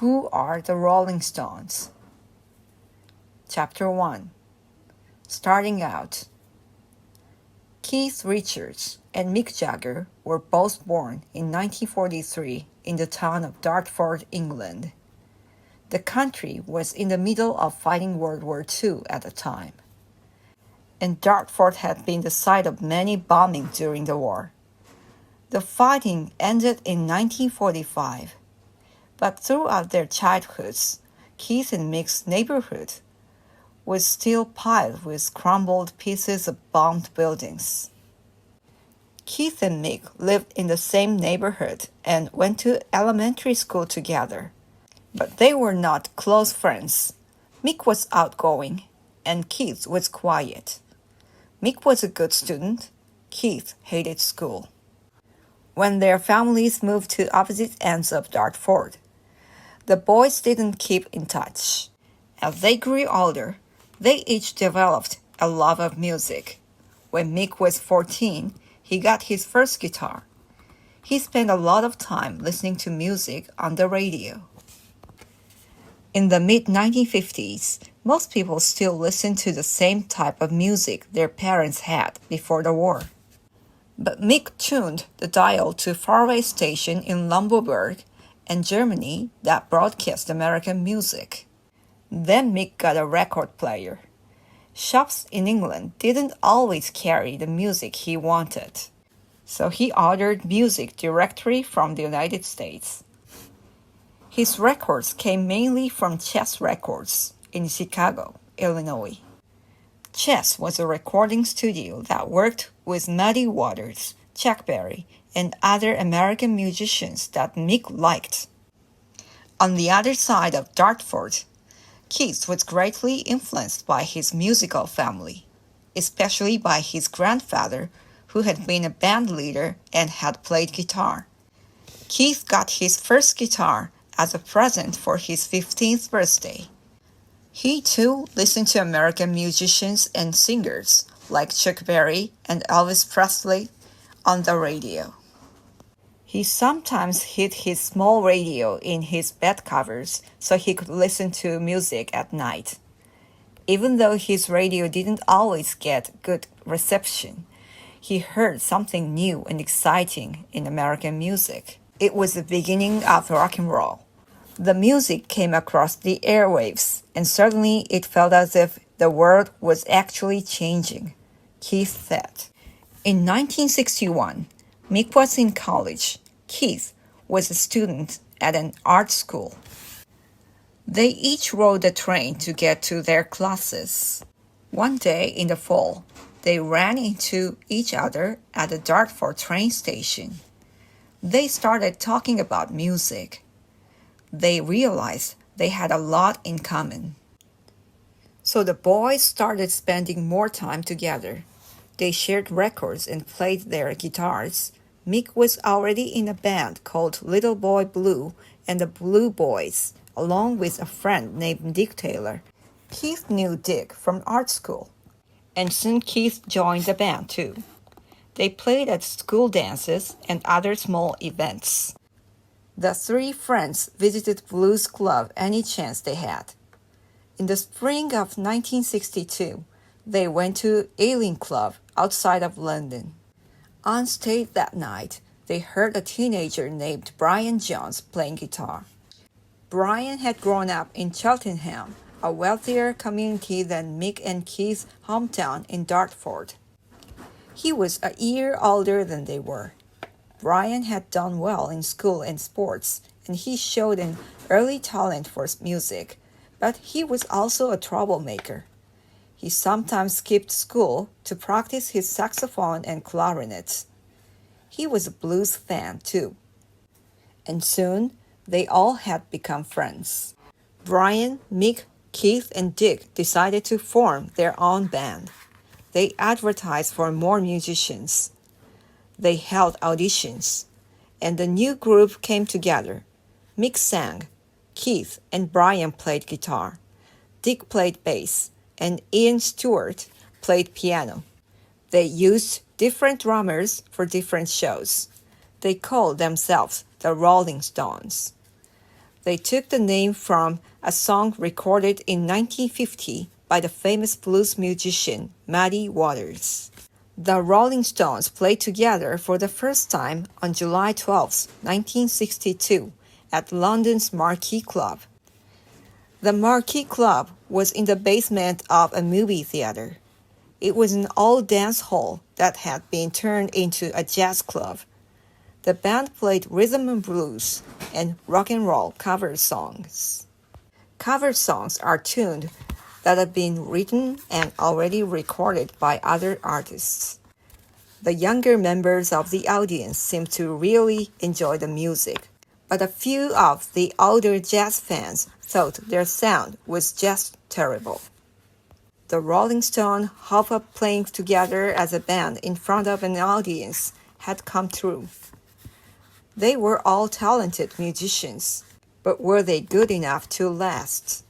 Who are the Rolling Stones? Chapter 1. Starting out. Keith Richards and Mick Jagger were both born in 1943 in the town of Dartford, England. The country was in the middle of fighting World War II at the time, and Dartford had been the site of many bombings during the war. The fighting ended in 1945, but throughout their childhoods, Keith and Mick's neighborhood was still piled with crumbled pieces of bombed buildings. Keith and Mick lived in the same neighborhood and went to elementary school together, but they were not close friends. Mick was outgoing, and Keith was quiet. Mick was a good student. Keith hated school. When their families moved to opposite ends of Dartford, the boys didn't keep in touch. As they grew older, they each developed a love of music. When Mick was 14, he got his first guitar. He spent a lot of time listening to music on the radio. In the mid-1950s, most people still listened to the same type of music their parents had before the war. But Mick tuned the dial to a faraway station in Lumberburg and Germany that broadcast American music. Then Mick got a record player. Shops in England didn't always carry the music he wanted, so he ordered music directly from the United States. His records came mainly from Chess Records in Chicago, Illinois. Chess was a recording studio that worked with Muddy Waters, Chuck Berry, and other American musicians that Mick liked. On the other side of Dartford, Keith was greatly influenced by his musical family, especially by his grandfather, who had been a band leader and had played guitar. Keith got his first guitar as a present for his 15th birthday. He too listened to American musicians and singers like Chuck Berry and Elvis Presley on the radio. He sometimes hid his small radio in his bed covers so he could listen to music at night. Even though his radio didn't always get good reception, he heard something new and exciting in American music. It was the beginning of rock and roll. The music came across the airwaves, and suddenly it felt as if the world was actually changing, Keith said. In 1961, Mick was in college. Keith was a student at an art school. They each rode the train to get to their classes. One day in the fall, they ran into each other at the Dartford train station. They started talking about music. They realized they had a lot in common. So the boys started spending more time together. They shared records and played their guitars. Mick was already in a band called Little Boy Blue and the Blue Boys, along with a friend named Dick Taylor. Keith knew Dick from art school, and soon Keith joined the band too. They played at school dances and other small events. The three friends visited Blues Club any chance they had. In the spring of 1962, they went to Ealing Club outside of London. On stage that night, they heard a teenager named Brian Jones playing guitar. Brian had grown up in Cheltenham, a wealthier community than Mick and Keith's hometown in Dartford. He was a year older than they were. Brian had done well in school and sports, and he showed an early talent for music, but he was also a troublemaker. He sometimes skipped school to practice his saxophone and clarinet. He was a blues fan too. And soon, they all had become friends. Brian, Mick, Keith, and Dick decided to form their own band. They advertised for more musicians. They held auditions, and the new group came together. Mick sang, Keith and Brian played guitar, Dick played bass, and Ian Stewart played piano. They used different drummers for different shows. They called themselves the Rolling Stones. They took the name from a song recorded in 1950 by the famous blues musician Muddy Waters. The Rolling Stones played together for the first time on July 12, 1962, at London's Marquee Club. The Marquee Club was in the basement of a movie theater. It was an old dance hall that had been turned into a jazz club. The band played rhythm and blues and rock and roll cover songs. Cover songs are tunes that have been written and already recorded by other artists. The younger members of the audience seemed to really enjoy the music, but a few of the older jazz fans thought their sound was just terrible. The Rolling Stones' hope of playing together as a band in front of an audience had come true. They were all talented musicians, but were they good enough to last?